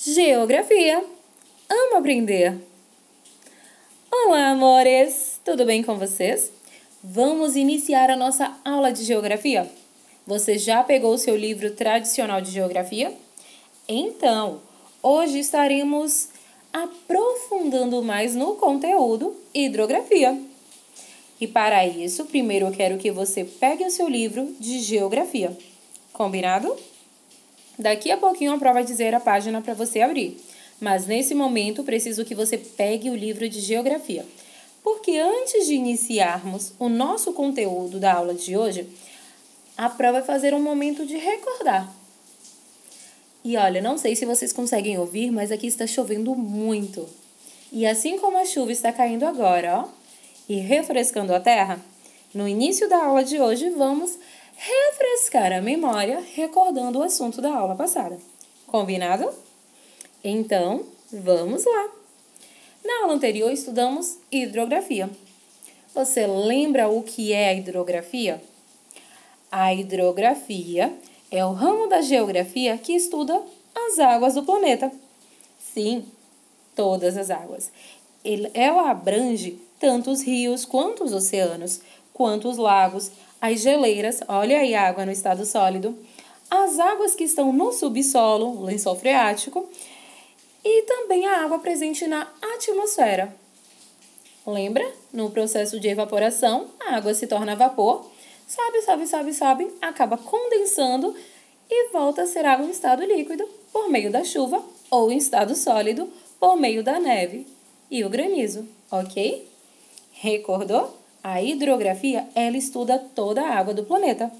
Geografia. Amo aprender. Olá, amores! Tudo bem com vocês? Vamos iniciar a nossa aula de geografia? Você já pegou o seu livro tradicional de geografia? Então, hoje estaremos aprofundando mais no conteúdo hidrografia. E para isso, primeiro eu quero que você pegue o seu livro de geografia. Combinado? Daqui a pouquinho a prova vai dizer a página para você abrir. Mas nesse momento, preciso que você pegue o livro de geografia. Porque antes de iniciarmos o nosso conteúdo da aula de hoje, a prova vai fazer um momento de recordar. E olha, não sei se vocês conseguem ouvir, mas aqui está chovendo muito. E assim como a chuva está caindo agora, ó, e refrescando a terra, no início da aula de hoje vamos refrescar a memória recordando o assunto da aula passada. Combinado? Então, vamos lá! Na aula anterior estudamos hidrografia. Você lembra o que é a hidrografia? A hidrografia é o ramo da geografia que estuda as águas do planeta. Sim, todas as águas. Ela abrange tanto os rios quanto os oceanos, quanto os lagos, as geleiras, olha aí a água no estado sólido, as águas que estão no subsolo, o lençol freático, e também a água presente na atmosfera. Lembra? No processo de evaporação, a água se torna vapor, sobe, acaba condensando e volta a ser água em estado líquido por meio da chuva ou em estado sólido por meio da neve e o granizo, ok? Recordou? A hidrografia, ela estuda toda a água do planeta.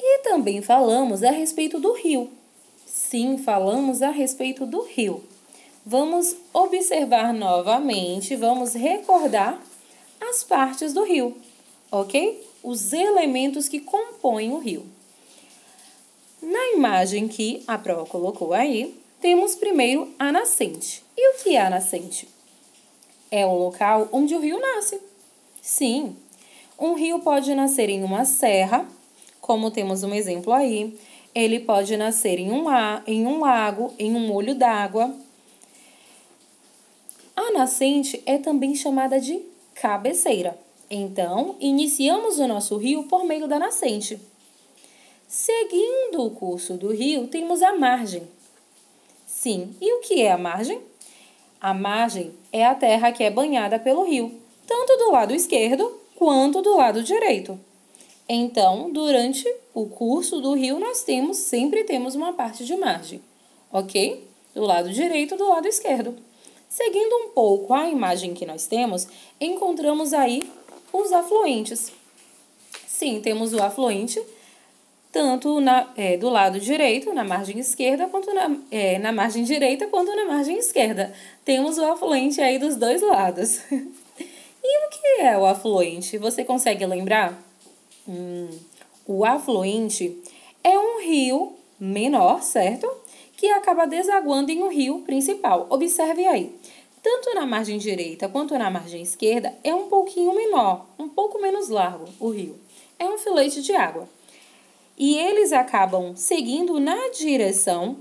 E também falamos a respeito do rio. Sim, falamos a respeito do rio. Vamos observar novamente, vamos recordar as partes do rio, ok? Os elementos que compõem o rio. Na imagem que a prova colocou aí, temos primeiro a nascente. E o que é a nascente? É o local onde o rio nasce. Sim, um rio pode nascer em uma serra, como temos um exemplo aí. Ele pode nascer em um lago, em um olho d'água. A nascente é também chamada de cabeceira. Então, iniciamos o nosso rio por meio da nascente. Seguindo o curso do rio, temos a margem. Sim, e o que é a margem? A margem é a terra que é banhada pelo rio, tanto do lado esquerdo quanto do lado direito. Então, durante o curso do rio, nós sempre temos uma parte de margem, ok? Do lado direito e do lado esquerdo. Seguindo um pouco a imagem que nós temos, encontramos aí os afluentes. Sim, temos o afluente tanto do lado direito, na margem esquerda, quanto na margem direita, quanto na margem esquerda. Temos o afluente aí dos dois lados. E o que é o afluente? Você consegue lembrar? O afluente é um rio menor, certo? Que acaba desaguando em um rio principal. Observe aí. Tanto na margem direita quanto na margem esquerda é um pouquinho menor, um pouco menos largo o rio. É um filete de água. E eles acabam seguindo na direção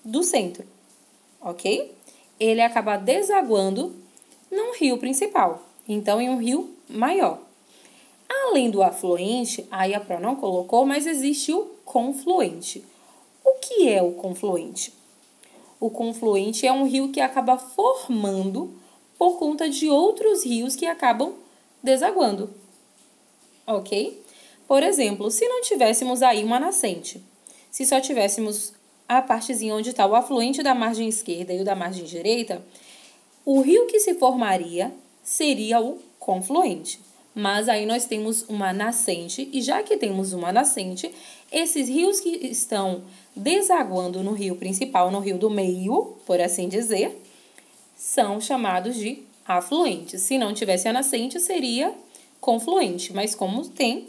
do centro, ok? Ele acaba desaguando num rio principal, então em um rio maior. Além do afluente, aí a prova não colocou, mas existe o confluente. O que é o confluente? O confluente é um rio que acaba formando por conta de outros rios que acabam desaguando, ok? Por exemplo, se não tivéssemos aí uma nascente, se só tivéssemos a partezinha onde está o afluente da margem esquerda e o da margem direita, o rio que se formaria seria o confluente. Mas aí nós temos uma nascente, e já que temos uma nascente, esses rios que estão desaguando no rio principal, no rio do meio, por assim dizer, são chamados de afluentes. Se não tivesse a nascente, seria confluente, mas como tem,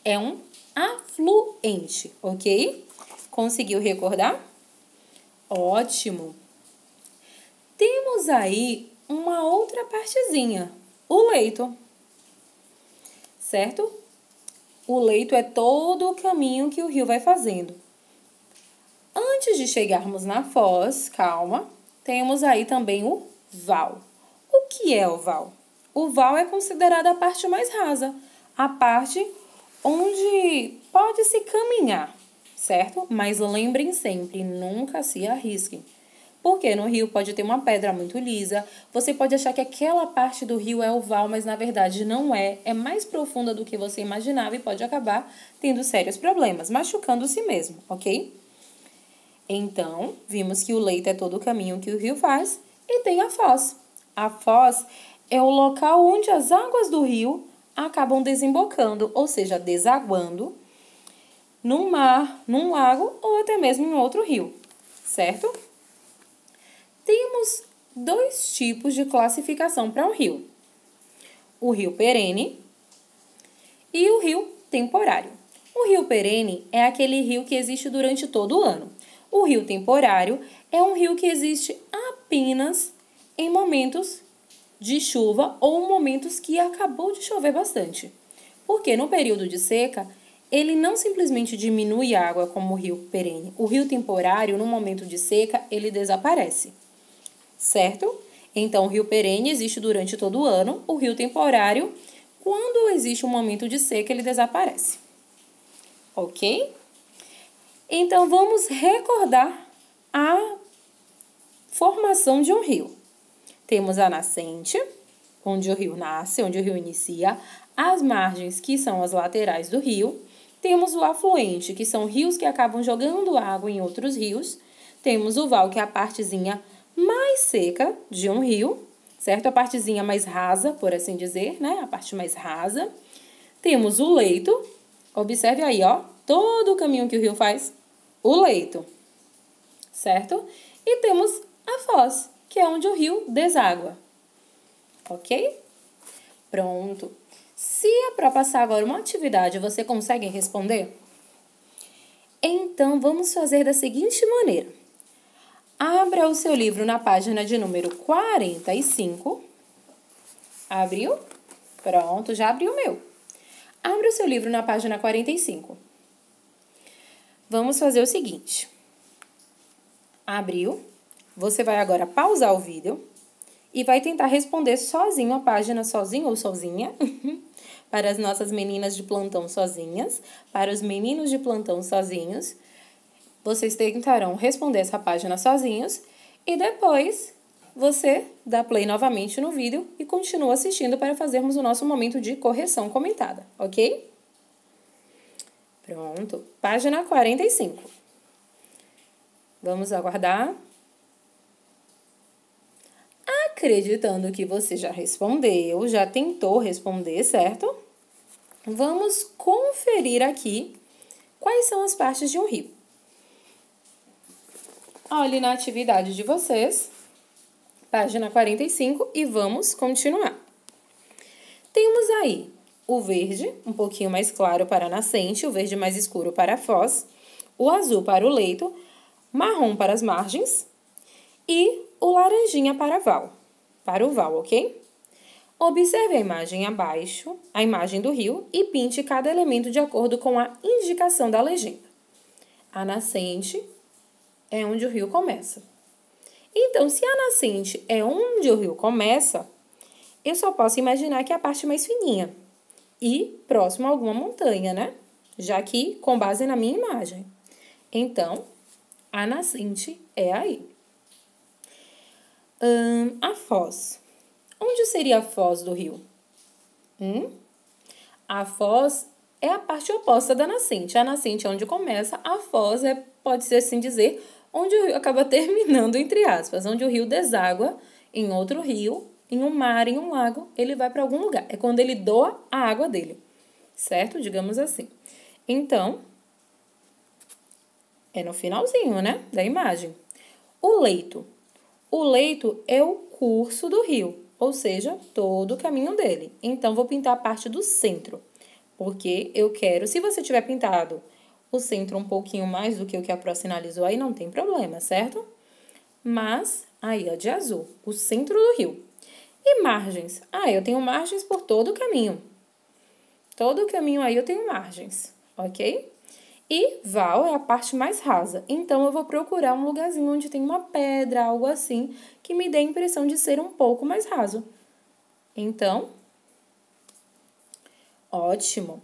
é um afluente, ok? Conseguiu recordar? Ótimo! Temos aí uma outra partezinha, o leito, certo? O leito é todo o caminho que o rio vai fazendo. Antes de chegarmos na foz, calma, temos aí também o val. O que é o val? O val é considerado a parte mais rasa, a parte onde pode-se caminhar, certo? Mas lembrem sempre, nunca se arrisquem. Porque no rio pode ter uma pedra muito lisa, você pode achar que aquela parte do rio é o val, mas na verdade não é. É mais profunda do que você imaginava e pode acabar tendo sérios problemas, machucando-se mesmo, ok? Então, vimos que o leito é todo o caminho que o rio faz e tem a foz. A foz é o local onde as águas do rio acabam desembocando, ou seja, desaguando num mar, num lago ou até mesmo em outro rio, certo? Temos dois tipos de classificação para o rio. O rio perene e o rio temporário. O rio perene é aquele rio que existe durante todo o ano. O rio temporário é um rio que existe apenas em momentos de chuva ou momentos que acabou de chover bastante. Porque no período de seca, ele não simplesmente diminui a água como o rio perene. O rio temporário, no momento de seca, ele desaparece. Certo? Então, o rio perene existe durante todo o ano. O rio temporário, quando existe um momento de seca, ele desaparece. Ok? Então, vamos recordar a formação de um rio. Temos a nascente, onde o rio nasce, onde o rio inicia. As margens, que são as laterais do rio. Temos o afluente, que são rios que acabam jogando água em outros rios. Temos o val, que é a partezinha mais seca de um rio, certo? A partezinha mais rasa, por assim dizer, né? A parte mais rasa. Temos o leito. Observe aí, ó, todo o caminho que o rio faz. O leito, certo? E temos a foz, que é onde o rio deságua. Ok? Pronto. Se é para passar agora uma atividade, você consegue responder? Então, vamos fazer da seguinte maneira. Abra o seu livro na página de número 45. Abriu? Pronto, já abriu o meu. Abra o seu livro na página 45. Vamos fazer o seguinte. Abriu. Você vai agora pausar o vídeo e vai tentar responder sozinho a página, sozinho ou sozinha, para as nossas meninas de plantão sozinhas, para os meninos de plantão sozinhos. Vocês tentarão responder essa página sozinhos e depois você dá play novamente no vídeo e continua assistindo para fazermos o nosso momento de correção comentada, ok? Pronto. Página 45. Vamos aguardar. Acreditando que você já respondeu, já tentou responder, certo? Vamos conferir aqui quais são as partes de um rio. Olhe na atividade de vocês, página 45, e vamos continuar. Temos aí o verde, um pouquinho mais claro para a nascente, o verde mais escuro para a foz, o azul para o leito, marrom para as margens e o laranjinha para o val, ok? Observe a imagem abaixo, a imagem do rio, e pinte cada elemento de acordo com a indicação da legenda. A nascente é onde o rio começa. Então, se a nascente é onde o rio começa, eu só posso imaginar que é a parte mais fininha e próximo a alguma montanha, né? Já que com base na minha imagem. Então, a nascente é aí. A foz. Onde seria a foz do rio? A foz é a parte oposta da nascente. A nascente é onde começa, a foz é, pode-se assim dizer, onde o rio acaba terminando, entre aspas, onde o rio deságua em outro rio, em um mar, em um lago, ele vai para algum lugar. É quando ele doa a água dele, certo? Digamos assim. Então, é no finalzinho, né, da imagem. O leito. O leito é o curso do rio, ou seja, todo o caminho dele. Então, vou pintar a parte do centro, porque eu quero, se você tiver pintado o centro um pouquinho mais do que o que a Pro sinalizou, aí não tem problema, certo? Mas, aí, ó, de azul, o centro do rio. E margens? Ah, eu tenho margens por todo o caminho. Todo o caminho aí eu tenho margens, ok? E val é a parte mais rasa. Então, eu vou procurar um lugarzinho onde tem uma pedra, algo assim, que me dê a impressão de ser um pouco mais raso. Então, ótimo.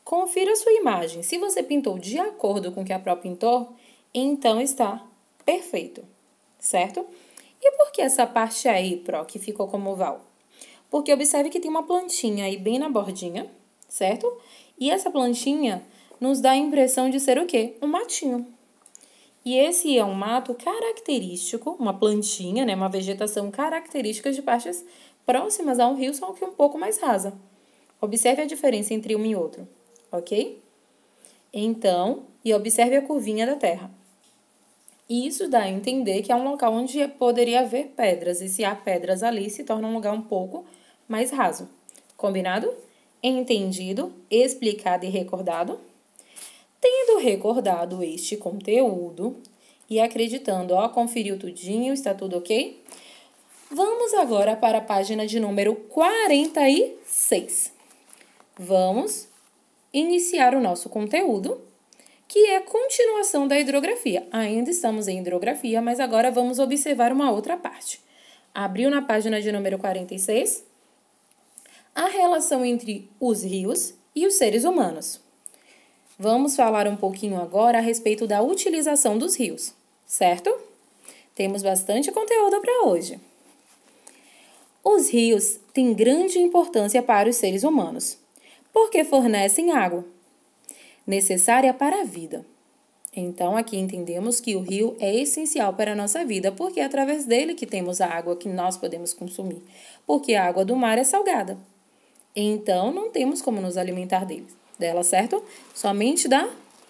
Confira a sua imagem. Se você pintou de acordo com o que a Pró pintou, então está perfeito, certo? E por que essa parte aí, Pró, que ficou como val? Porque observe que tem uma plantinha aí bem na bordinha, certo? E essa plantinha nos dá a impressão de ser o quê? Um matinho. E esse é um mato característico, uma plantinha, né? Uma vegetação característica de partes próximas a um rio, só que um pouco mais rasa. Observe a diferença entre um e outro, ok? Então, e observe a curvinha da terra. E isso dá a entender que é um local onde poderia haver pedras, e se há pedras ali, se torna um lugar um pouco mais raso. Combinado? Entendido, explicado e recordado? Tendo recordado este conteúdo e acreditando, conferiu tudinho, está tudo ok? Vamos agora para a página de número 46. Vamos iniciar o nosso conteúdo, que é a continuação da hidrografia. Ainda estamos em hidrografia, mas agora vamos observar uma outra parte. Abriu na página de número 46 a relação entre os rios e os seres humanos. Vamos falar um pouquinho agora a respeito da utilização dos rios, certo? Temos bastante conteúdo para hoje. Os rios têm grande importância para os seres humanos, porque fornecem água, necessária para a vida. Então, aqui entendemos que o rio é essencial para a nossa vida, porque é através dele que temos a água que nós podemos consumir, porque a água do mar é salgada. Então, não temos como nos alimentar dela, certo? Somente da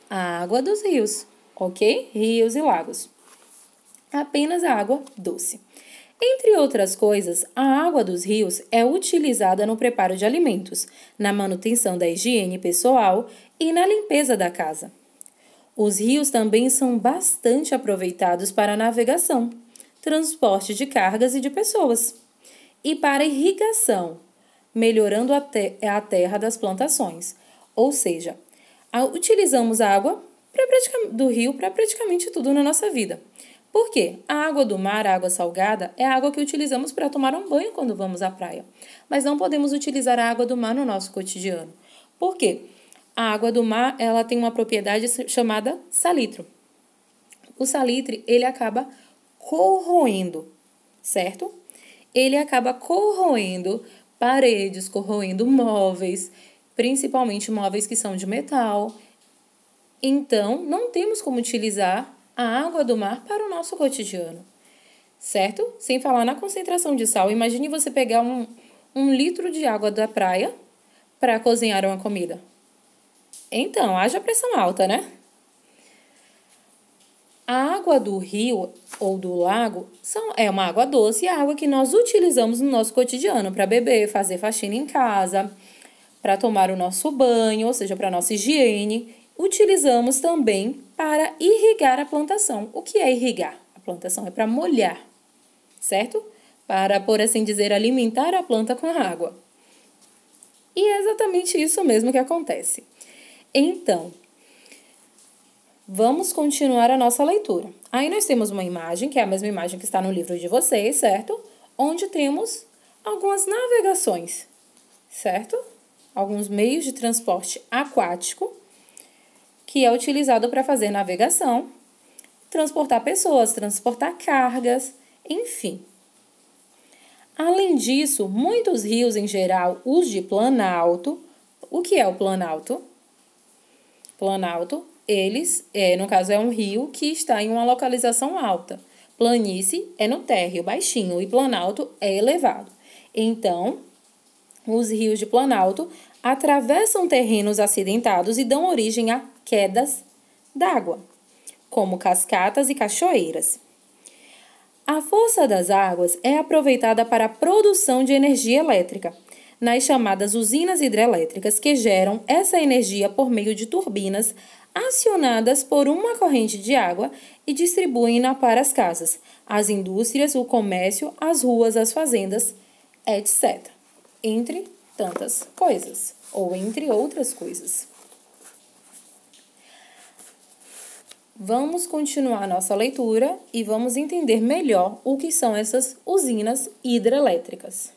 água dos rios, ok? Rios e lagos. Apenas a água doce. Entre outras coisas, a água dos rios é utilizada no preparo de alimentos, na manutenção da higiene pessoal e na limpeza da casa. Os rios também são bastante aproveitados para navegação, transporte de cargas e de pessoas, e para irrigação, melhorando a terra das plantações. Ou seja, utilizamos a água do rio para praticamente tudo na nossa vida. Por quê? A água do mar, a água salgada, é a água que utilizamos para tomar um banho quando vamos à praia. Mas não podemos utilizar a água do mar no nosso cotidiano. Por quê? A água do mar, ela tem uma propriedade chamada salitro. O salitre, ele acaba corroendo, certo? Ele acaba corroendo paredes, corroendo móveis, principalmente móveis que são de metal. Então, não temos como utilizar a água do mar para o nosso cotidiano, certo? Sem falar na concentração de sal. Imagine você pegar um litro de água da praia para cozinhar uma comida. Então, haja pressão alta, né? A água do rio ou do lago é uma água doce e a água que nós utilizamos no nosso cotidiano para beber, fazer faxina em casa, para tomar o nosso banho, ou seja, para a nossa higiene. Utilizamos também para irrigar a plantação. O que é irrigar? A plantação é para molhar, certo? Para, por assim dizer, alimentar a planta com a água. E é exatamente isso mesmo que acontece. Então, vamos continuar a nossa leitura. Aí nós temos uma imagem, que é a mesma imagem que está no livro de vocês, certo? Onde temos algumas navegações, certo? Alguns meios de transporte aquático, que é utilizado para fazer navegação, transportar pessoas, transportar cargas, enfim. Além disso, muitos rios em geral, os de planalto. O que é o planalto? Planalto, no caso, é um rio que está em uma localização alta. Planície é no térreo, baixinho, e planalto é elevado. Então, os rios de planalto atravessam terrenos acidentados e dão origem a quedas d'água, como cascatas e cachoeiras. A força das águas é aproveitada para a produção de energia elétrica, nas chamadas usinas hidrelétricas, que geram essa energia por meio de turbinas acionadas por uma corrente de água e distribuem-na para as casas, as indústrias, o comércio, as ruas, as fazendas, etc. Entre tantas coisas, ou entre outras coisas. Vamos continuar nossa leitura e vamos entender melhor o que são essas usinas hidrelétricas.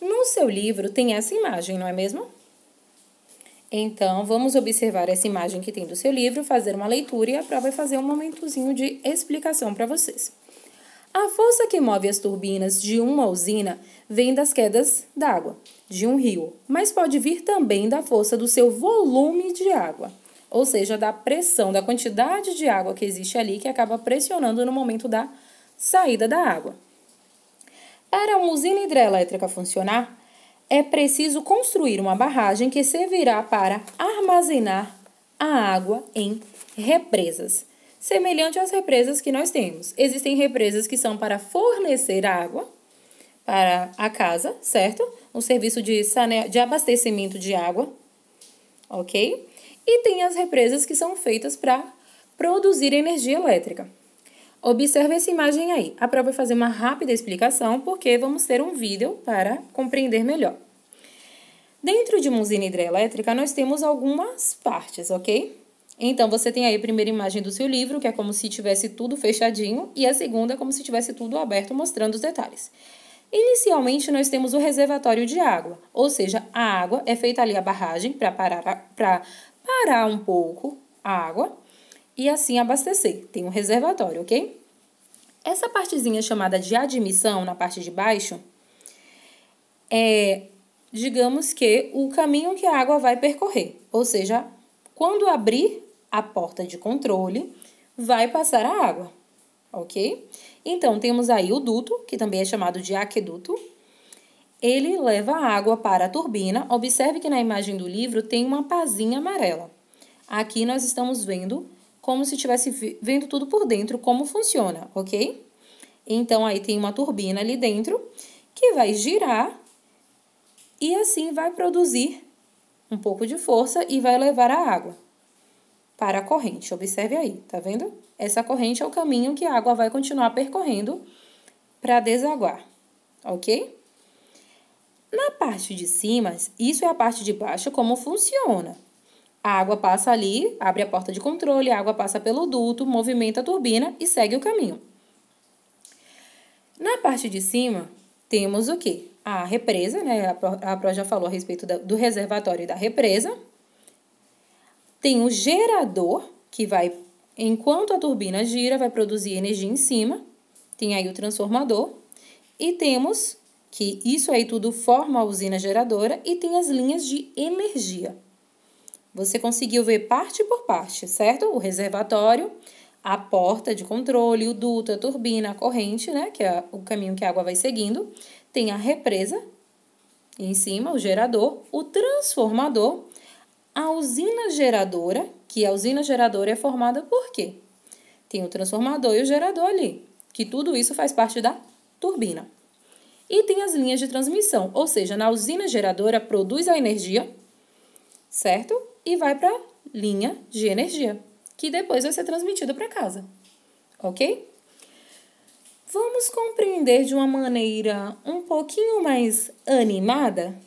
No seu livro tem essa imagem, não é mesmo? Então, vamos observar essa imagem que tem do seu livro, fazer uma leitura e a prova vai fazer um momentozinho de explicação para vocês. A força que move as turbinas de uma usina vem das quedas d'água de um rio, mas pode vir também da força do seu volume de água, ou seja, da pressão, da quantidade de água que existe ali que acaba pressionando no momento da saída da água. Para uma usina hidrelétrica funcionar, é preciso construir uma barragem que servirá para armazenar a água em represas, semelhante às represas que nós temos. Existem represas que são para fornecer água para a casa, certo? Um serviço de abastecimento de água, ok? E tem as represas que são feitas para produzir energia elétrica. Observe essa imagem aí. A prova vai fazer uma rápida explicação, porque vamos ter um vídeo para compreender melhor. Dentro de uma usina hidrelétrica, nós temos algumas partes, ok? Então, você tem aí a primeira imagem do seu livro, que é como se tivesse tudo fechadinho, e a segunda é como se tivesse tudo aberto, mostrando os detalhes. Inicialmente, nós temos o reservatório de água, ou seja, a água é feita ali a barragem para parar um pouco a água, e assim abastecer. Tem um reservatório, ok? Essa partezinha chamada de admissão, na parte de baixo, digamos que o caminho que a água vai percorrer. Ou seja, quando abrir a porta de controle, vai passar a água, ok? Então, temos aí o duto, que também é chamado de aqueduto. Ele leva a água para a turbina. Observe que na imagem do livro tem uma pazinha amarela. Aqui nós estamos vendo como se estivesse vendo tudo por dentro, como funciona, ok? Então, aí tem uma turbina ali dentro que vai girar e assim vai produzir um pouco de força e vai levar a água para a corrente. Observe aí, tá vendo? Essa corrente é o caminho que a água vai continuar percorrendo para desaguar, ok? Na parte de cima, isso é a parte de baixo, como funciona. A água passa ali, abre a porta de controle, a água passa pelo duto, movimenta a turbina e segue o caminho. Na parte de cima, temos o quê? A represa, né? A Pro já falou a respeito do reservatório e da represa. Tem o gerador, que vai, enquanto a turbina gira, vai produzir energia em cima. Tem aí o transformador. E temos que isso aí tudo forma a usina geradora e tem as linhas de energia. Você conseguiu ver parte por parte, certo? O reservatório, a porta de controle, o duto, a turbina, a corrente, né? Que é o caminho que a água vai seguindo. Tem a represa, em cima, o gerador, o transformador, a usina geradora, que a usina geradora é formada por quê? Tem o transformador e o gerador ali, que tudo isso faz parte da turbina. E tem as linhas de transmissão, ou seja, na usina geradora produz a energia, certo? E vai para a linha de energia, que depois vai ser transmitida para casa, ok? Vamos compreender de uma maneira um pouquinho mais animada?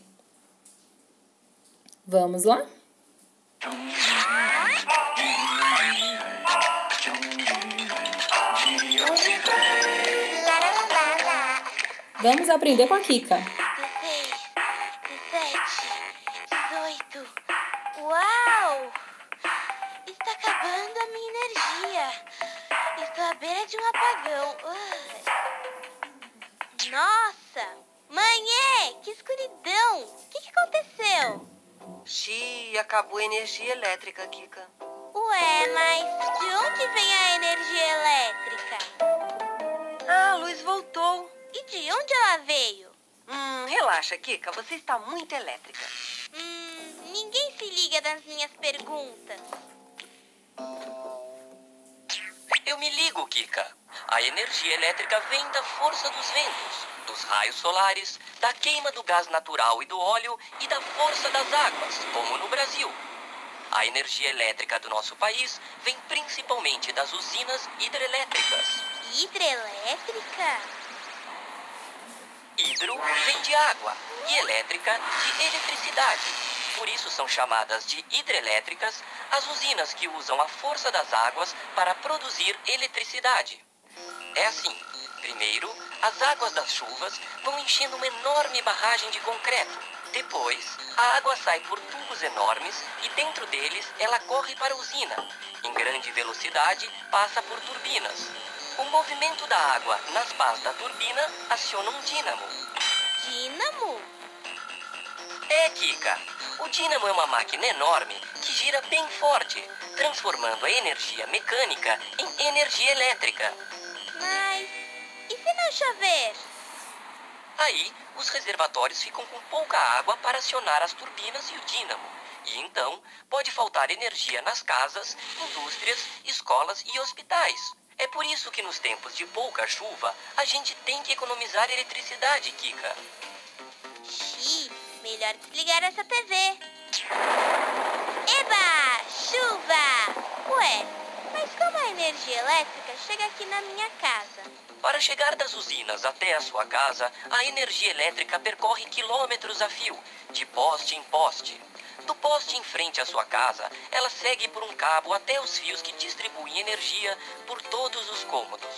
Vamos lá? Vamos aprender com a Kika. 16, 17, 18. Uau! Está acabando a minha energia. Estou à beira de um apagão. Nossa! Mãe, que escuridão! O que aconteceu? Xiii, acabou a energia elétrica, Kika. Ué, mas de onde vem a energia elétrica? Ah, a luz voltou. E de onde ela veio? Relaxa, Kika, você está muito elétrica. Ninguém se liga nas minhas perguntas. Eu me ligo, Kika. A energia elétrica vem da força dos ventos, dos raios solares, da queima do gás natural e do óleo e da força das águas, como no Brasil. A energia elétrica do nosso país vem principalmente das usinas hidrelétricas. Hidrelétrica? Hidro vem de água e elétrica de eletricidade. Por isso são chamadas de hidrelétricas as usinas que usam a força das águas para produzir eletricidade. É assim. Primeiro, as águas das chuvas vão enchendo uma enorme barragem de concreto. Depois, a água sai por tubos enormes e dentro deles ela corre para a usina. Em grande velocidade, passa por turbinas. O movimento da água nas pás da turbina aciona um dínamo. Dínamo? É, Kika. O dínamo é uma máquina enorme que gira bem forte, transformando a energia mecânica em energia elétrica. Mas e se não chover? Aí, os reservatórios ficam com pouca água para acionar as turbinas e o dínamo. E então, pode faltar energia nas casas, indústrias, escolas e hospitais. É por isso que nos tempos de pouca chuva, a gente tem que economizar eletricidade, Kika. Xiii, melhor desligar essa TV. Eba! Chuva! Ué, mas como a energia elétrica chega aqui na minha casa? Para chegar das usinas até a sua casa, a energia elétrica percorre quilômetros a fio, de poste em poste. Do poste em frente à sua casa, ela segue por um cabo até os fios que distribuem energia por todos os cômodos.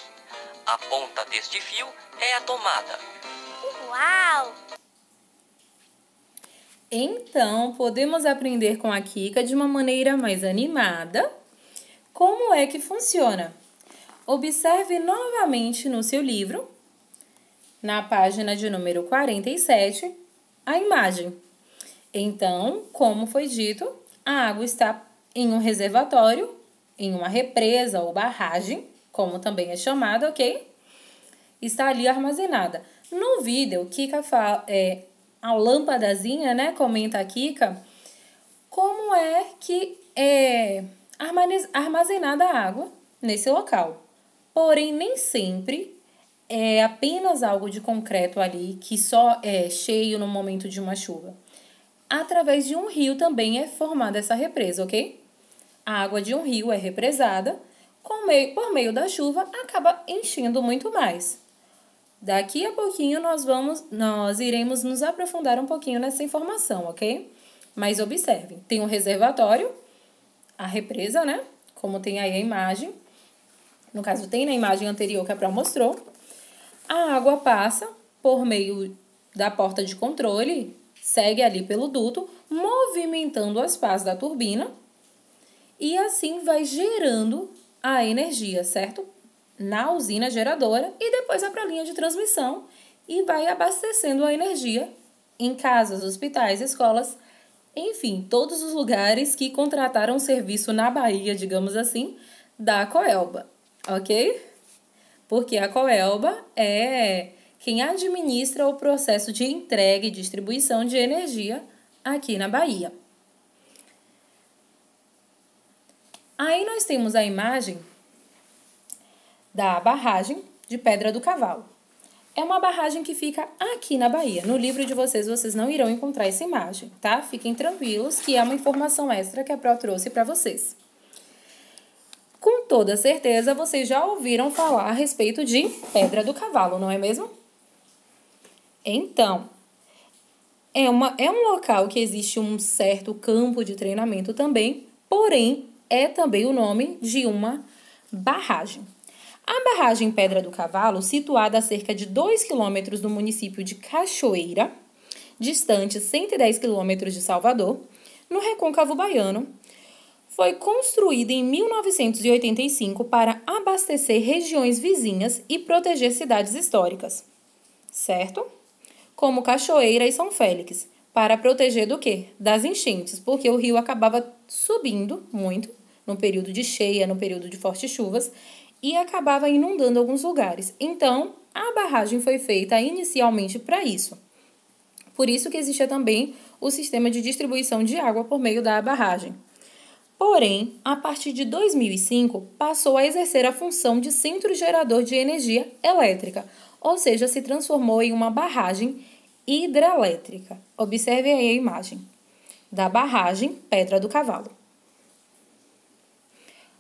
A ponta deste fio é a tomada. Uau! Então, podemos aprender com a Kika de uma maneira mais animada como é que funciona. Observe novamente no seu livro, na página de número 47, a imagem. Então, como foi dito, a água está em um reservatório, em uma represa ou barragem, como também é chamada, ok? Está ali armazenada. No vídeo, Kika fala, a lâmpadazinha, né, comenta a Kika, como é que é armazenada a água nesse local. Porém, nem sempre é apenas algo de concreto ali, que só é cheio no momento de uma chuva. Através de um rio também é formada essa represa, ok? A água de um rio é represada, por meio da chuva, acaba enchendo muito mais. Daqui a pouquinho nós iremos nos aprofundar um pouquinho nessa informação, ok? Mas observem, tem um reservatório, a represa, né? Como tem aí a imagem. No caso, tem na imagem anterior que a Pro mostrou. A água passa por meio da porta de controle, segue ali pelo duto, movimentando as pás da turbina e assim vai gerando a energia, certo? Na usina geradora e depois vai para a linha de transmissão e vai abastecendo a energia em casas, hospitais, escolas, enfim, todos os lugares que contrataram o serviço na Bahia, digamos assim, da Coelba, ok? Porque a Coelba é quem administra o processo de entrega e distribuição de energia aqui na Bahia. Aí nós temos a imagem da barragem de Pedra do Cavalo. É uma barragem que fica aqui na Bahia. No livro de vocês não irão encontrar essa imagem, tá? Fiquem tranquilos que é uma informação extra que a Pro trouxe para vocês. Com toda certeza, vocês já ouviram falar a respeito de Pedra do Cavalo, não é mesmo? Então, é um local que existe um certo campo de treinamento também, porém, é também o nome de uma barragem. A barragem Pedra do Cavalo, situada a cerca de 2 quilômetros do município de Cachoeira, distante 110 quilômetros de Salvador, no Recôncavo Baiano, foi construída em 1985 para abastecer regiões vizinhas e proteger cidades históricas, certo? Como Cachoeira e São Félix, para proteger do quê? Das enchentes, porque o rio acabava subindo muito no período de cheia, no período de fortes chuvas, e acabava inundando alguns lugares. Então, a barragem foi feita inicialmente para isso. Por isso que existia também o sistema de distribuição de água por meio da barragem. Porém, a partir de 2005, passou a exercer a função de centro gerador de energia elétrica, ou seja, se transformou em uma barragem hidrelétrica. Observe aí a imagem da barragem Pedra do Cavalo.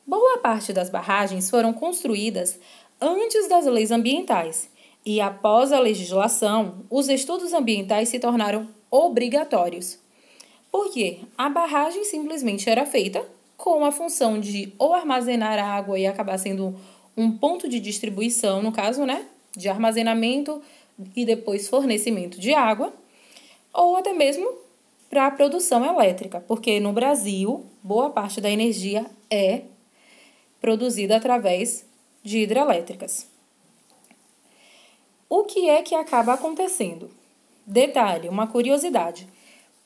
Boa parte das barragens foram construídas antes das leis ambientais e, após a legislação, os estudos ambientais se tornaram obrigatórios. Porque a barragem simplesmente era feita com a função de ou armazenar água e acabar sendo um ponto de distribuição, no caso, né, de armazenamento e depois fornecimento de água, ou até mesmo para a produção elétrica, porque no Brasil, boa parte da energia é produzida através de hidrelétricas. O que é que acaba acontecendo? Detalhe, uma curiosidade.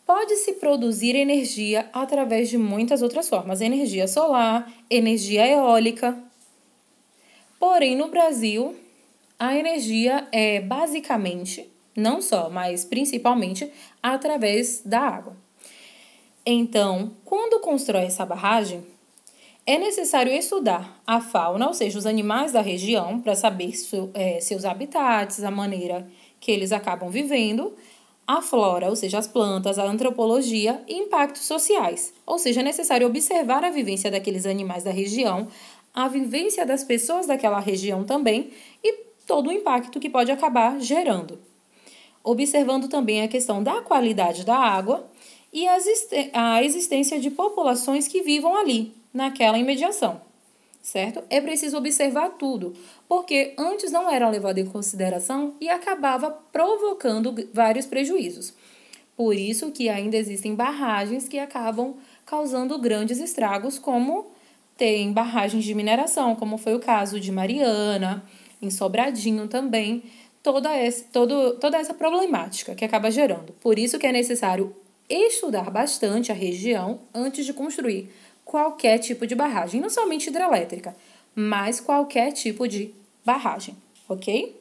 Pode-se produzir energia através de muitas outras formas. Energia solar, energia eólica. Porém, no Brasil, a energia é basicamente, não só, mas principalmente, através da água. Então, quando constrói essa barragem, é necessário estudar a fauna, ou seja, os animais da região, para saber seus habitats, a maneira que eles acabam vivendo, a flora, ou seja, as plantas, a antropologia e impactos sociais. Ou seja, é necessário observar a vivência daqueles animais da região, a vivência das pessoas daquela região também e todo o impacto que pode acabar gerando. Observando também a questão da qualidade da água e a existência de populações que vivam ali, naquela imediação, certo? É preciso observar tudo, porque antes não era levado em consideração e acabava provocando vários prejuízos. Por isso que ainda existem barragens que acabam causando grandes estragos, como tem barragens de mineração, como foi o caso de Mariana, em Sobradinho também, toda essa problemática que acaba gerando. Por isso que é necessário estudar bastante a região antes de construir qualquer tipo de barragem, não somente hidrelétrica, mas qualquer tipo de barragem, ok?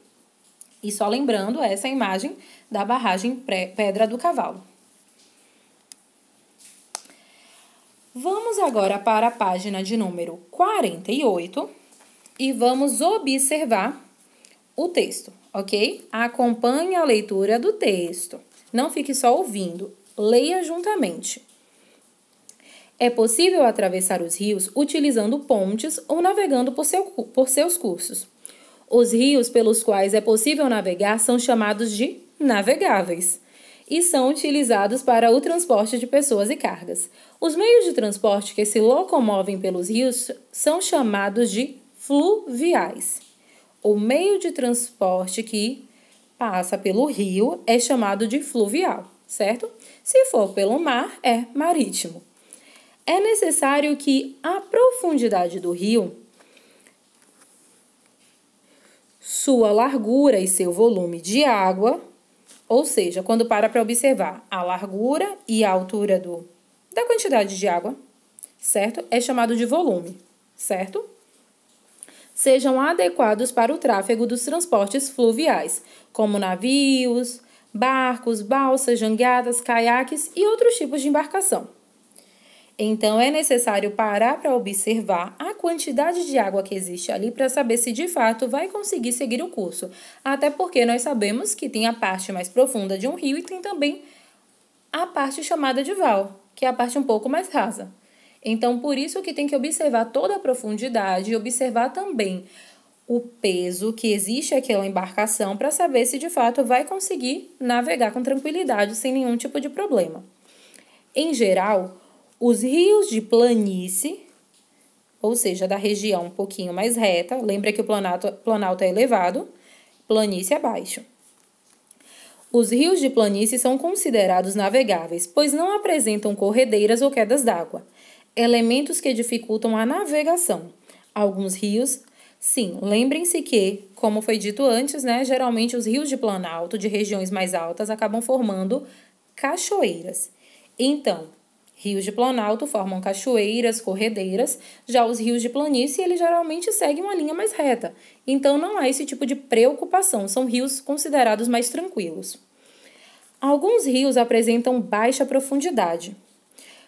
E só lembrando essa imagem da barragem Pedra do Cavalo. Vamos agora para a página de número 48 e vamos observar o texto, ok? Acompanhe a leitura do texto. Não fique só ouvindo, leia juntamente. É possível atravessar os rios utilizando pontes ou navegando por seus cursos. Os rios pelos quais é possível navegar são chamados de navegáveis e são utilizados para o transporte de pessoas e cargas. Os meios de transporte que se locomovem pelos rios são chamados de fluviais. O meio de transporte que passa pelo rio é chamado de fluvial, certo? Se for pelo mar, é marítimo. É necessário que a profundidade do rio, sua largura e seu volume de água, ou seja, quando para observar a largura e a altura da quantidade de água, certo? É chamado de volume, certo? Sejam adequados para o tráfego dos transportes fluviais, como navios, barcos, balsas, jangadas, caiaques e outros tipos de embarcação. Então, é necessário parar para observar a quantidade de água que existe ali para saber se de fato vai conseguir seguir o curso. Até porque nós sabemos que tem a parte mais profunda de um rio e tem também a parte chamada de val, que é a parte um pouco mais rasa. Então, por isso que tem que observar toda a profundidade e observar também o peso que existe aquela embarcação para saber se de fato vai conseguir navegar com tranquilidade sem nenhum tipo de problema. Em geral, os rios de planície, ou seja, da região um pouquinho mais reta, lembra que o planalto é elevado, planície é baixo. Os rios de planície são considerados navegáveis, pois não apresentam corredeiras ou quedas d'água, elementos que dificultam a navegação. Alguns rios, sim, lembrem-se que, como foi dito antes, né, geralmente os rios de planalto, de regiões mais altas, acabam formando cachoeiras. Então, rios de planalto formam cachoeiras, corredeiras, já os rios de planície, eles geralmente seguem uma linha mais reta. Então, não há esse tipo de preocupação, são rios considerados mais tranquilos. Alguns rios apresentam baixa profundidade,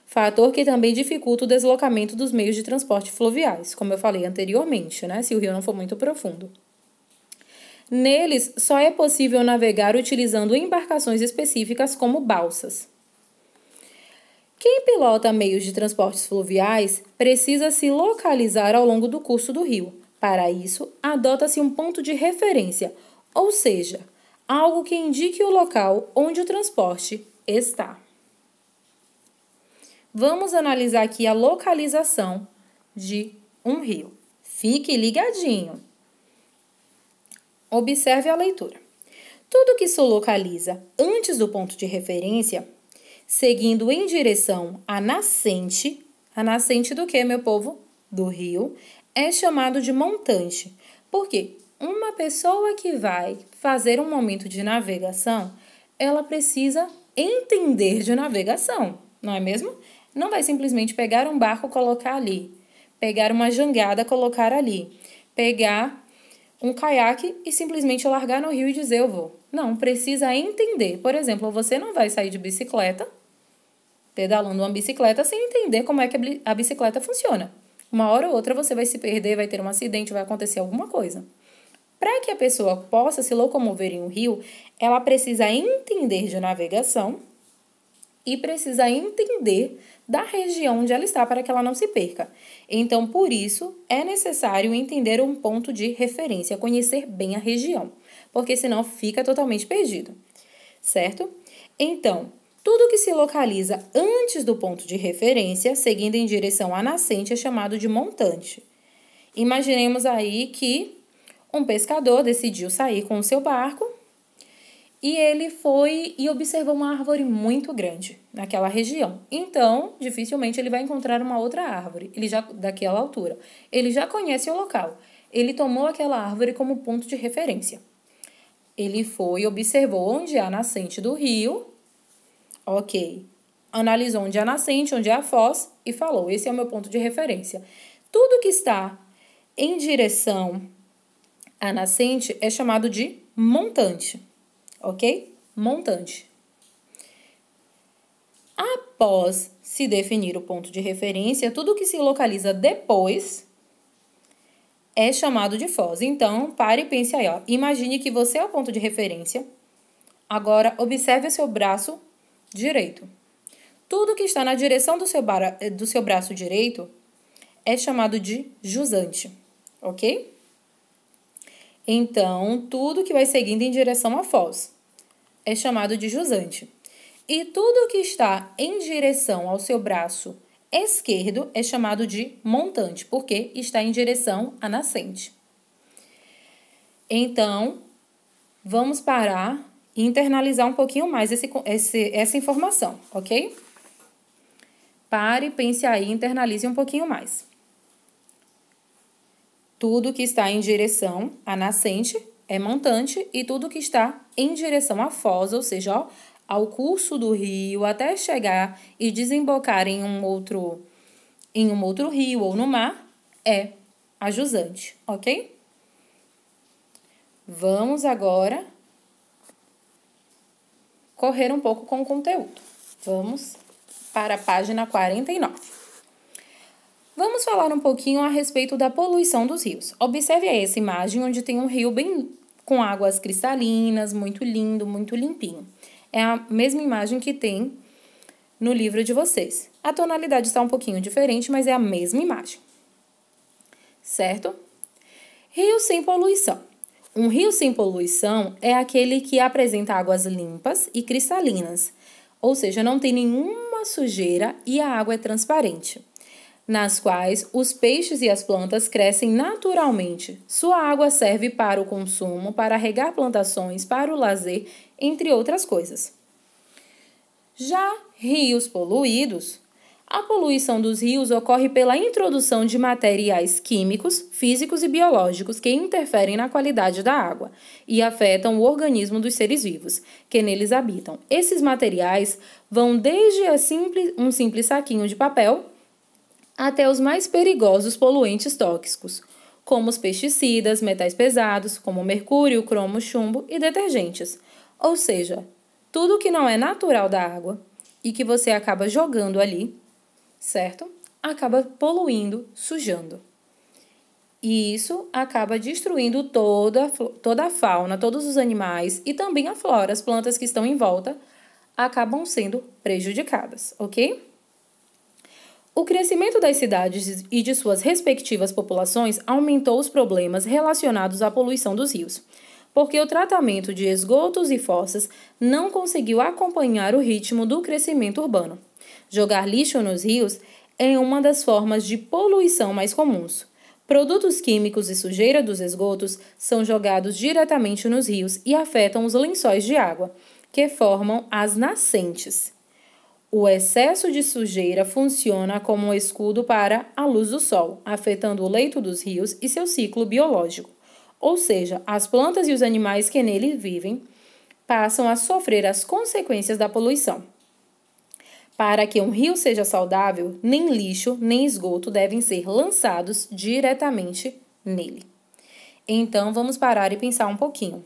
fator que também dificulta o deslocamento dos meios de transporte fluviais, como eu falei anteriormente, né, se o rio não for muito profundo. Neles, só é possível navegar utilizando embarcações específicas como balsas. Quem pilota meios de transportes fluviais precisa se localizar ao longo do curso do rio. Para isso, adota-se um ponto de referência, ou seja, algo que indique o local onde o transporte está. Vamos analisar aqui a localização de um rio. Fique ligadinho. Observe a leitura. Tudo que se localiza antes do ponto de referência, seguindo em direção à nascente do que, meu povo? Do rio, é chamado de montante. Por quê? Uma pessoa que vai fazer um momento de navegação, ela precisa entender de navegação, não é mesmo? Não vai simplesmente pegar um barco e colocar ali, pegar uma jangada e colocar ali, pegar um caiaque e simplesmente largar no rio e dizer eu vou. Não, precisa entender. Por exemplo, você não vai sair de bicicleta, pedalando uma bicicleta, sem entender como é que a bicicleta funciona. Uma hora ou outra você vai se perder, vai ter um acidente, vai acontecer alguma coisa. Para que a pessoa possa se locomover em um rio, ela precisa entender de navegação e precisa entender da região onde ela está para que ela não se perca. Então, por isso, é necessário entender um ponto de referência, conhecer bem a região, porque senão fica totalmente perdido, certo? Então, tudo que se localiza antes do ponto de referência, seguindo em direção à nascente, é chamado de montante. Imaginemos aí que um pescador decidiu sair com o seu barco e ele foi e observou uma árvore muito grande naquela região. Então, dificilmente ele vai encontrar uma outra árvore daquela altura. Ele já conhece o local. Ele tomou aquela árvore como ponto de referência. Ele foi e observou onde é a nascente do rio. Ok. Analisou onde é a nascente, onde é a foz e falou, esse é o meu ponto de referência. Tudo que está em direção à nascente é chamado de montante. Ok? Montante. Após se definir o ponto de referência, tudo que se localiza depois é chamado de foz. Então, pare e pense aí, ó. Imagine que você é o ponto de referência. Agora, observe o seu braço direito. Tudo que está na direção do seu braço direito é chamado de jusante, ok? Então, tudo que vai seguindo em direção à foz é chamado de jusante. E tudo que está em direção ao seu braço esquerdo é chamado de montante, porque está em direção à nascente. Então, vamos parar e internalizar um pouquinho mais essa informação, ok? Pare, pense aí, internalize um pouquinho mais. Tudo que está em direção à nascente é montante e tudo que está em direção à foz, ou seja, ó, ao curso do rio até chegar e desembocar em um outro rio ou no mar, é a jusante, ok? Vamos agora correr um pouco com o conteúdo. Vamos para a página 49. Vamos falar um pouquinho a respeito da poluição dos rios. Observe aí essa imagem onde tem um rio bem com águas cristalinas, muito lindo, muito limpinho. É a mesma imagem que tem no livro de vocês. A tonalidade está um pouquinho diferente, mas é a mesma imagem. Certo? Rio sem poluição. Um rio sem poluição é aquele que apresenta águas limpas e cristalinas, ou seja, não tem nenhuma sujeira e a água é transparente, nas quais os peixes e as plantas crescem naturalmente. Sua água serve para o consumo, para regar plantações, para o lazer, entre outras coisas. Já rios poluídos, a poluição dos rios ocorre pela introdução de materiais químicos, físicos e biológicos que interferem na qualidade da água e afetam o organismo dos seres vivos que neles habitam. Esses materiais vão desde um simples saquinho de papel até os mais perigosos poluentes tóxicos, como os pesticidas, metais pesados, como mercúrio, cromo, chumbo e detergentes. Ou seja, tudo que não é natural da água e que você acaba jogando ali, certo? Acaba poluindo, sujando. E isso acaba destruindo toda a fauna, todos os animais e também a flora, as plantas que estão em volta, acabam sendo prejudicadas, ok? O crescimento das cidades e de suas respectivas populações aumentou os problemas relacionados à poluição dos rios, porque o tratamento de esgotos e fossas não conseguiu acompanhar o ritmo do crescimento urbano. Jogar lixo nos rios é uma das formas de poluição mais comuns. Produtos químicos e sujeira dos esgotos são jogados diretamente nos rios e afetam os lençóis de água, que formam as nascentes. O excesso de sujeira funciona como um escudo para a luz do sol, afetando o leito dos rios e seu ciclo biológico. Ou seja, as plantas e os animais que nele vivem passam a sofrer as consequências da poluição. Para que um rio seja saudável, nem lixo nem esgoto devem ser lançados diretamente nele. Então, vamos parar e pensar um pouquinho.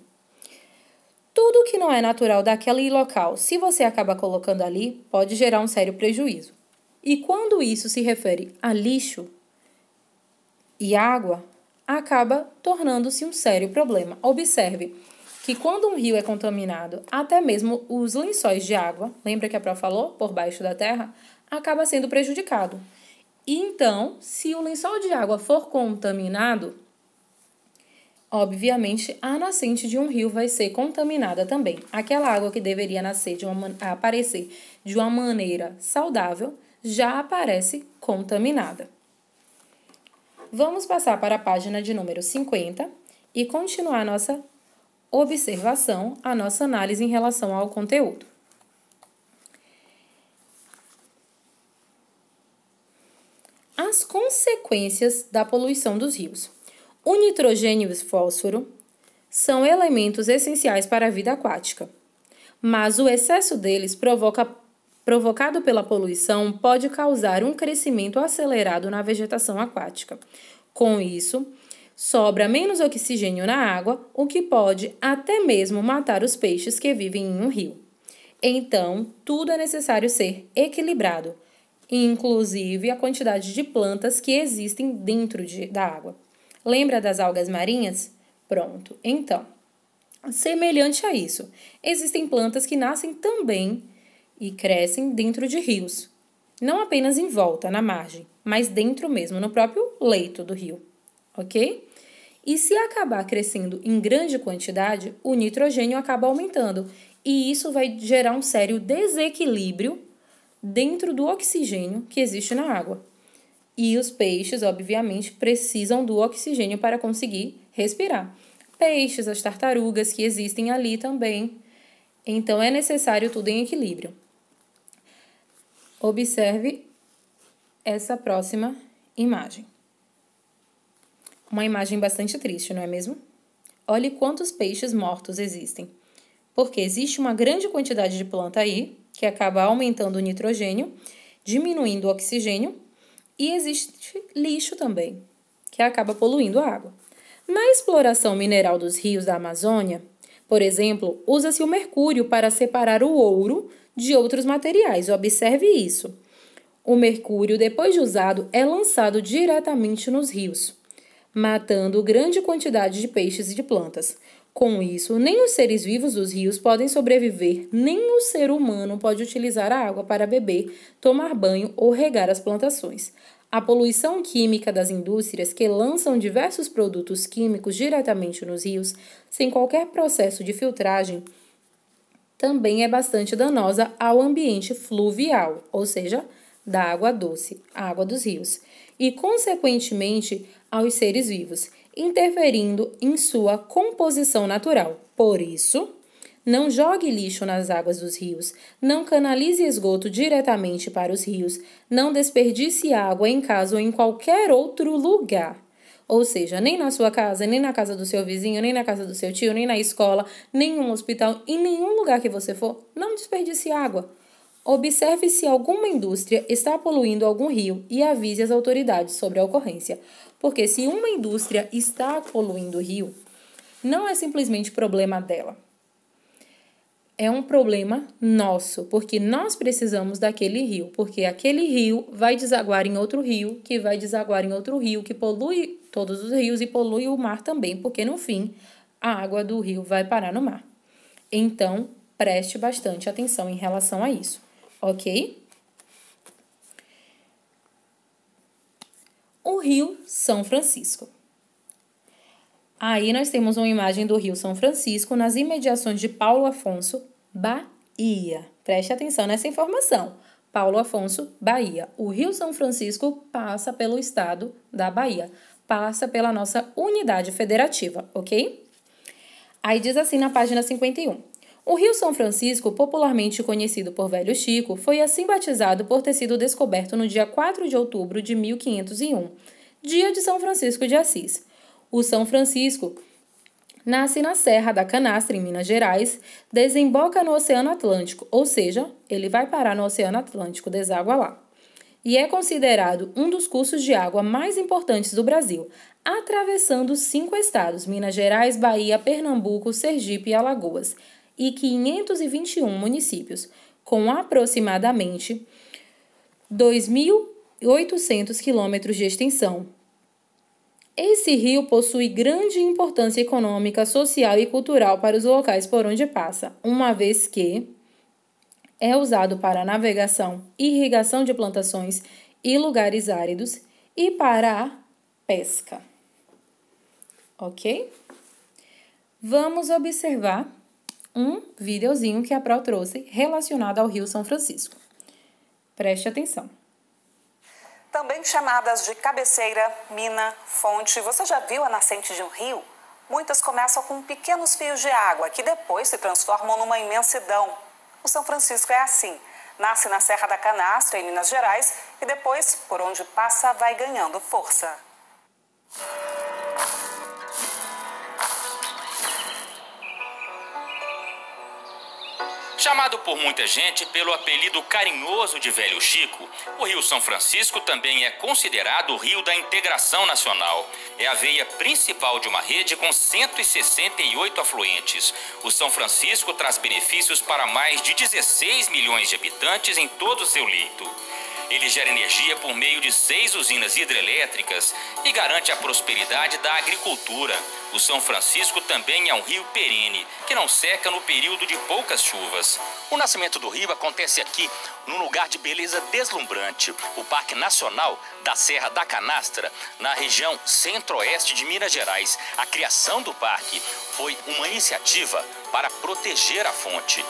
Tudo que não é natural daquele local, se você acaba colocando ali, pode gerar um sério prejuízo. E quando isso se refere a lixo e água, acaba tornando-se um sério problema. Observe que quando um rio é contaminado, até mesmo os lençóis de água, lembra que a Pró falou, por baixo da terra, acaba sendo prejudicado. E então, se o lençol de água for contaminado, obviamente a nascente de um rio vai ser contaminada também. Aquela água que deveria aparecer de uma maneira saudável, já aparece contaminada. Vamos passar para a página de número 50 e continuar a nossa observação, a nossa análise em relação ao conteúdo. As consequências da poluição dos rios. O nitrogênio e o fósforo são elementos essenciais para a vida aquática, mas o excesso deles provocado pela poluição pode causar um crescimento acelerado na vegetação aquática. Com isso, sobra menos oxigênio na água, o que pode até mesmo matar os peixes que vivem em um rio. Então, tudo é necessário ser equilibrado, inclusive a quantidade de plantas que existem dentro da água. Lembra das algas marinhas? Pronto, então, semelhante a isso, existem plantas que nascem também e crescem dentro de rios. Não apenas em volta, na margem, mas dentro mesmo, no próprio leito do rio, ok? E se acabar crescendo em grande quantidade, o nitrogênio acaba aumentando e isso vai gerar um sério desequilíbrio dentro do oxigênio que existe na água. E os peixes, obviamente, precisam do oxigênio para conseguir respirar. Peixes, as tartarugas que existem ali também. Então, é necessário tudo em equilíbrio. Observe essa próxima imagem. Uma imagem bastante triste, não é mesmo? Olhe quantos peixes mortos existem. Porque existe uma grande quantidade de planta aí, que acaba aumentando o nitrogênio, diminuindo o oxigênio, e existe lixo também, que acaba poluindo a água. Na exploração mineral dos rios da Amazônia, por exemplo, usa-se o mercúrio para separar o ouro de outros materiais. Observe isso. O mercúrio, depois de usado, é lançado diretamente nos rios, matando grande quantidade de peixes e de plantas. Com isso, nem os seres vivos dos rios podem sobreviver, nem o ser humano pode utilizar a água para beber, tomar banho ou regar as plantações. A poluição química das indústrias que lançam diversos produtos químicos diretamente nos rios, sem qualquer processo de filtragem, também é bastante danosa ao ambiente fluvial, ou seja, da água doce, a água dos rios, e, consequentemente, aos seres vivos, interferindo em sua composição natural. Por isso, não jogue lixo nas águas dos rios, não canalize esgoto diretamente para os rios, não desperdice água em casa ou em qualquer outro lugar. Ou seja, nem na sua casa, nem na casa do seu vizinho, nem na casa do seu tio, nem na escola, nem em um hospital, em nenhum lugar que você for, não desperdice água. Observe se alguma indústria está poluindo algum rio e avise as autoridades sobre a ocorrência. Porque se uma indústria está poluindo o rio, não é simplesmente problema dela. É um problema nosso, porque nós precisamos daquele rio, porque aquele rio vai desaguar em outro rio, que vai desaguar em outro rio, que polui todos os rios e polui o mar também, porque no fim a água do rio vai parar no mar. Então, preste bastante atenção em relação a isso, ok? O Rio São Francisco. Aí nós temos uma imagem do Rio São Francisco nas imediações de Paulo Afonso, Bahia. Preste atenção nessa informação. Paulo Afonso, Bahia. O Rio São Francisco passa pelo estado da Bahia, passa pela nossa unidade federativa, ok? Aí diz assim na página 51. O Rio São Francisco, popularmente conhecido por Velho Chico, foi assim batizado por ter sido descoberto no dia 4 de outubro de 1501, dia de São Francisco de Assis. O São Francisco nasce na Serra da Canastra, em Minas Gerais, desemboca no Oceano Atlântico, ou seja, ele vai parar no Oceano Atlântico, deságua lá. E é considerado um dos cursos de água mais importantes do Brasil, atravessando 5 estados, Minas Gerais, Bahia, Pernambuco, Sergipe e Alagoas, e 521 municípios, com aproximadamente 2.800 quilômetros de extensão. Esse rio possui grande importância econômica, social e cultural para os locais por onde passa, uma vez que é usado para navegação, irrigação de plantações e lugares áridos e para a pesca. Ok? Vamos observar um videozinho que a Pro trouxe relacionado ao Rio São Francisco. Preste atenção. Também chamadas de cabeceira, mina, fonte, você já viu a nascente de um rio? Muitas começam com pequenos fios de água que depois se transformam numa imensidão. O São Francisco é assim, nasce na Serra da Canastra, em Minas Gerais, e depois, por onde passa, vai ganhando força. Chamado por muita gente pelo apelido carinhoso de Velho Chico, o Rio São Francisco também é considerado o Rio da Integração Nacional. É a veia principal de uma rede com 168 afluentes. O São Francisco traz benefícios para mais de 16 milhões de habitantes em todo o seu leito. Ele gera energia por meio de 6 usinas hidrelétricas e garante a prosperidade da agricultura. O São Francisco também é um rio perene, que não seca no período de poucas chuvas. O nascimento do rio acontece aqui, num lugar de beleza deslumbrante, o Parque Nacional da Serra da Canastra, na região centro-oeste de Minas Gerais. A criação do parque foi uma iniciativa para proteger a fonte.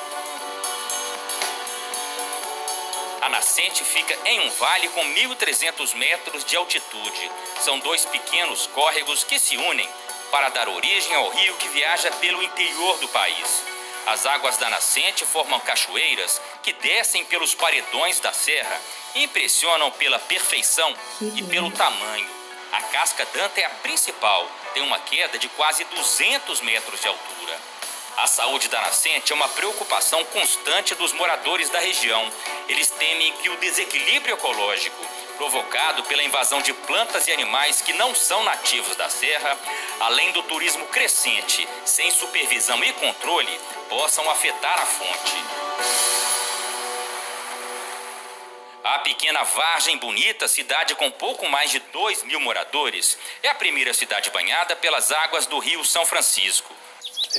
A nascente fica em um vale com 1.300 metros de altitude. São 2 pequenos córregos que se unem para dar origem ao rio que viaja pelo interior do país. As águas da nascente formam cachoeiras que descem pelos paredões da serra e impressionam pela perfeição e pelo tamanho. A Casca d'Anta é a principal, tem uma queda de quase 200 metros de altura. A saúde da nascente é uma preocupação constante dos moradores da região. Eles temem que o desequilíbrio ecológico, provocado pela invasão de plantas e animais que não são nativos da serra, além do turismo crescente, sem supervisão e controle, possam afetar a fonte. A pequena Vargem Bonita, cidade com pouco mais de 2.000 moradores, é a primeira cidade banhada pelas águas do Rio São Francisco.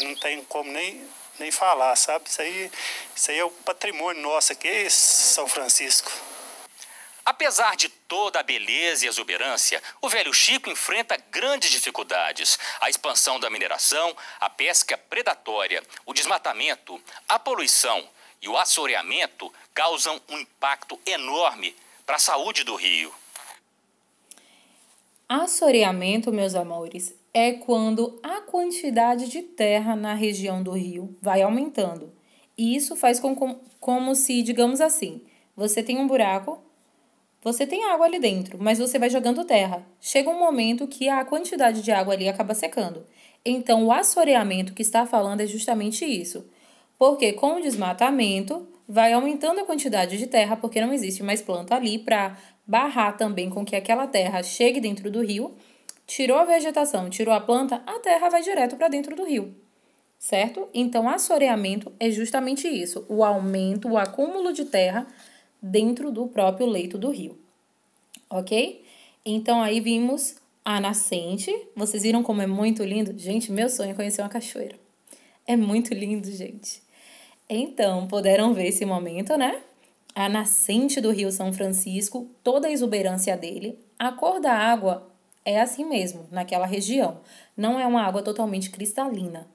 Não tem como nem falar, sabe? Isso aí é o patrimônio nosso aqui, São Francisco. Apesar de toda a beleza e exuberância, o Velho Chico enfrenta grandes dificuldades. A expansão da mineração, a pesca predatória, o desmatamento, a poluição e o assoreamento causam um impacto enorme para a saúde do rio. Assoreamento, meus amores, é quando a quantidade de terra na região do rio vai aumentando. E isso faz como se, digamos assim, você tem um buraco, você tem água ali dentro, mas você vai jogando terra. Chega um momento que a quantidade de água ali acaba secando. Então, o assoreamento que está falando é justamente isso. Porque com o desmatamento, vai aumentando a quantidade de terra, porque não existe mais planta ali para barrar também com que aquela terra chegue dentro do rio. Tirou a vegetação, tirou a planta, a terra vai direto para dentro do rio, certo? Então, assoreamento é justamente isso, o aumento, o acúmulo de terra dentro do próprio leito do rio, ok? Então, aí vimos a nascente, vocês viram como é muito lindo? Gente, meu sonho é conhecer uma cachoeira, é muito lindo, gente. Então, puderam ver esse momento, né? A nascente do Rio São Francisco, toda a exuberância dele, a cor da água é assim mesmo, naquela região. Não é uma água totalmente cristalina.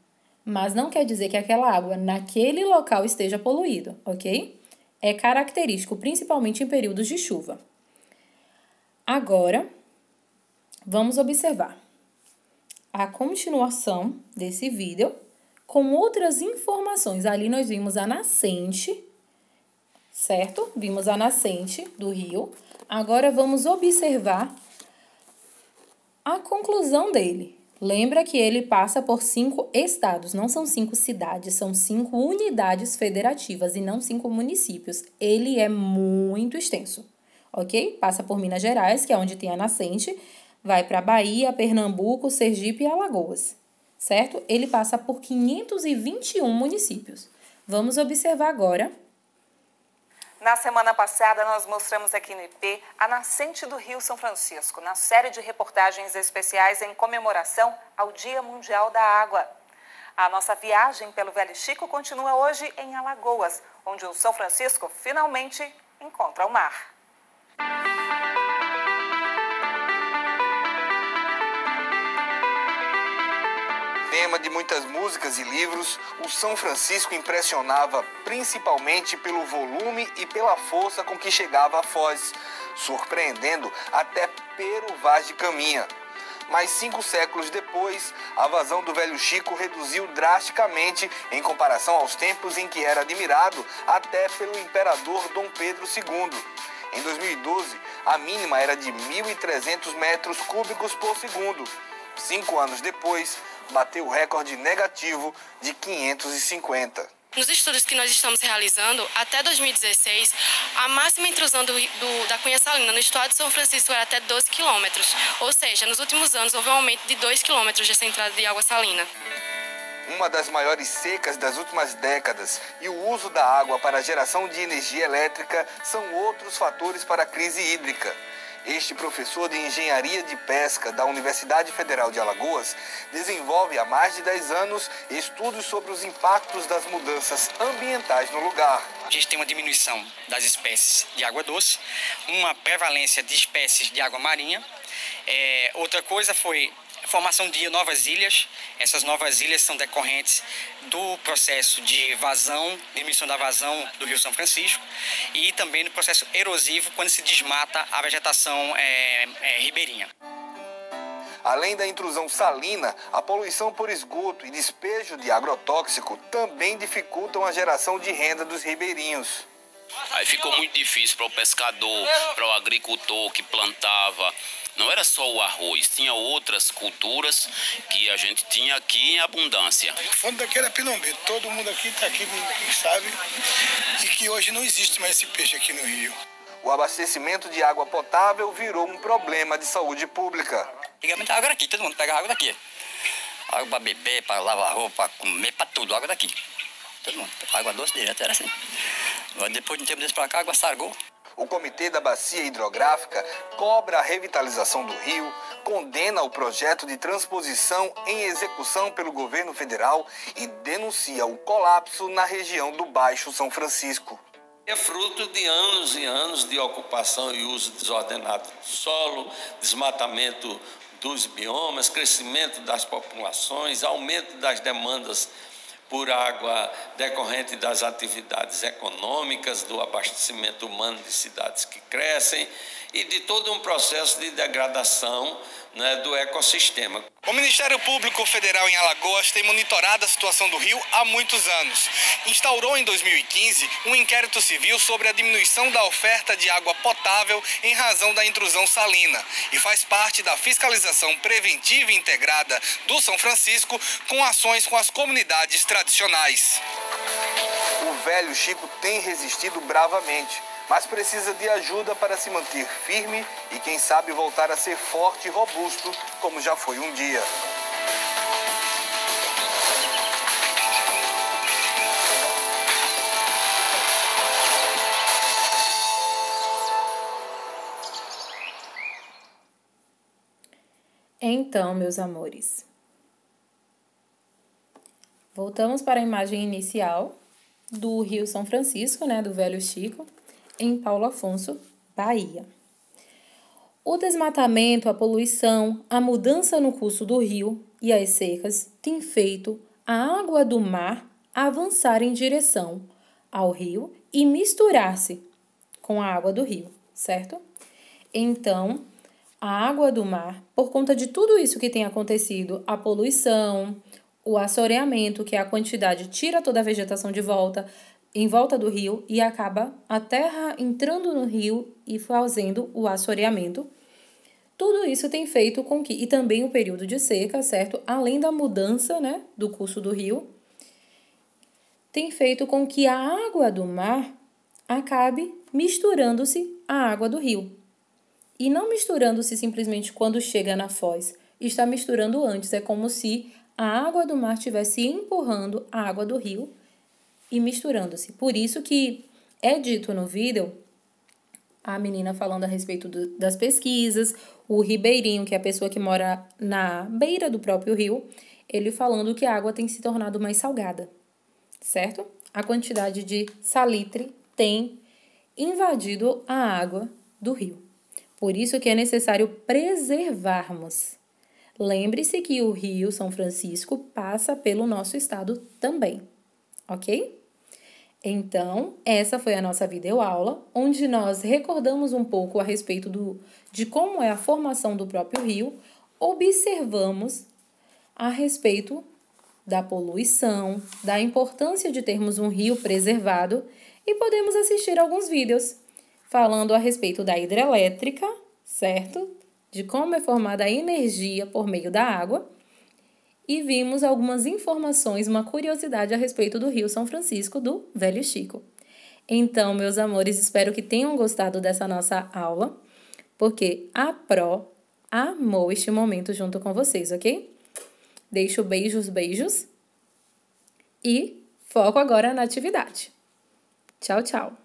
Mas não quer dizer que aquela água naquele local esteja poluída, ok? É característico, principalmente em períodos de chuva. Agora, vamos observar a continuação desse vídeo com outras informações. Ali nós vimos a nascente, certo? Vimos a nascente do rio. Agora vamos observar a conclusão dele. Lembra que ele passa por 5 estados, não são 5 cidades, são 5 unidades federativas e não 5 municípios. Ele é muito extenso, ok? Passa por Minas Gerais, que é onde tem a nascente, vai para Bahia, Pernambuco, Sergipe e Alagoas, certo? Ele passa por 521 municípios. Vamos observar agora. Na semana passada, nós mostramos aqui no IP a nascente do Rio São Francisco, na série de reportagens especiais em comemoração ao Dia Mundial da Água. A nossa viagem pelo Velho Chico continua hoje em Alagoas, onde o São Francisco finalmente encontra o mar. Tema de muitas músicas e livros, o São Francisco impressionava principalmente pelo volume e pela força com que chegava a Foz, surpreendendo até Pero Vaz de Caminha. Mas 5 séculos depois, a vazão do Velho Chico reduziu drasticamente em comparação aos tempos em que era admirado até pelo imperador Dom Pedro II. Em 2012, a mínima era de 1.300 metros cúbicos por segundo. 5 anos depois, bateu o recorde negativo de 550. Nos estudos que nós estamos realizando, até 2016, a máxima intrusão da cunha salina no estuário de São Francisco era até 12 quilômetros. Ou seja, nos últimos anos houve um aumento de 2 quilômetros dessa entrada de água salina. Uma das maiores secas das últimas décadas e o uso da água para a geração de energia elétrica são outros fatores para a crise hídrica. Este professor de Engenharia de Pesca da Universidade Federal de Alagoas desenvolve há mais de 10 anos estudos sobre os impactos das mudanças ambientais no lugar. A gente tem uma diminuição das espécies de água doce, uma prevalência de espécies de água marinha. Outra coisa foi a formação de novas ilhas. Essas novas ilhas são decorrentes do processo de vazão, diminuição da vazão do Rio São Francisco e também do processo erosivo quando se desmata a vegetação ribeirinha. Além da intrusão salina, a poluição por esgoto e despejo de agrotóxico também dificultam a geração de renda dos ribeirinhos. Aí ficou muito difícil para o pescador, para o agricultor que plantava. Não era só o arroz, tinha outras culturas que a gente tinha aqui em abundância. O fundo daqui era pilombeiro, todo mundo aqui está aqui, sabe, e que hoje não existe mais esse peixe aqui no Rio. O abastecimento de água potável virou um problema de saúde pública. Antigamente a água era aqui, todo mundo pega água daqui. Água para beber, para lavar roupa, para comer, para tudo, água daqui. Todo mundo, água doce direto, era assim. Depois de um tempo desse para cá, a água sargou. O Comitê da Bacia Hidrográfica cobra a revitalização do rio, condena o projeto de transposição em execução pelo governo federal e denuncia o colapso na região do Baixo São Francisco. É fruto de anos e anos de ocupação e uso desordenado do solo, desmatamento dos biomas, crescimento das populações, aumento das demandas por água decorrente das atividades econômicas, do abastecimento humano de cidades que crescem e de todo um processo de degradação, né, do ecossistema. O Ministério Público Federal em Alagoas tem monitorado a situação do rio há muitos anos. Instaurou em 2015 um inquérito civil sobre a diminuição da oferta de água potável em razão da intrusão salina e faz parte da fiscalização preventiva e integrada do São Francisco com ações com as comunidades tradicionais. O Velho Chico tem resistido bravamente, mas precisa de ajuda para se manter firme e, quem sabe, voltar a ser forte e robusto, como já foi um dia. Então, meus amores, voltamos para a imagem inicial do Rio São Francisco, né, do Velho Chico, em Paulo Afonso, Bahia. O desmatamento, a poluição, a mudança no curso do rio e as secas têm feito a água do mar avançar em direção ao rio e misturar-se com a água do rio, certo? Então, a água do mar, por conta de tudo isso que tem acontecido, a poluição, o assoreamento, que é a quantidade, tira toda a vegetação de volta, em volta do rio, e acaba a terra entrando no rio e fazendo o assoreamento. Tudo isso tem feito com que, e também o período de seca, certo? Além da mudança, né, do curso do rio, tem feito com que a água do mar acabe misturando-se à água do rio. E não misturando-se simplesmente quando chega na foz, está misturando antes. É como se a água do mar estivesse empurrando a água do rio e misturando-se. Por isso que é dito no vídeo, a menina falando a respeito das pesquisas, o ribeirinho, que é a pessoa que mora na beira do próprio rio, ele falando que a água tem se tornado mais salgada, certo? A quantidade de salitre tem invadido a água do rio. Por isso que é necessário preservarmos. Lembre-se que o Rio São Francisco passa pelo nosso estado também, ok? Então, essa foi a nossa videoaula, onde nós recordamos um pouco a respeito de como é a formação do próprio rio, observamos a respeito da poluição, da importância de termos um rio preservado e podemos assistir alguns vídeos falando a respeito da hidrelétrica, certo? De como é formada a energia por meio da água. E vimos algumas informações, uma curiosidade a respeito do Rio São Francisco do Velho Chico. Então, meus amores, espero que tenham gostado dessa nossa aula, porque a Pro amou este momento junto com vocês, ok? Deixo beijos e foco agora na atividade. Tchau, tchau!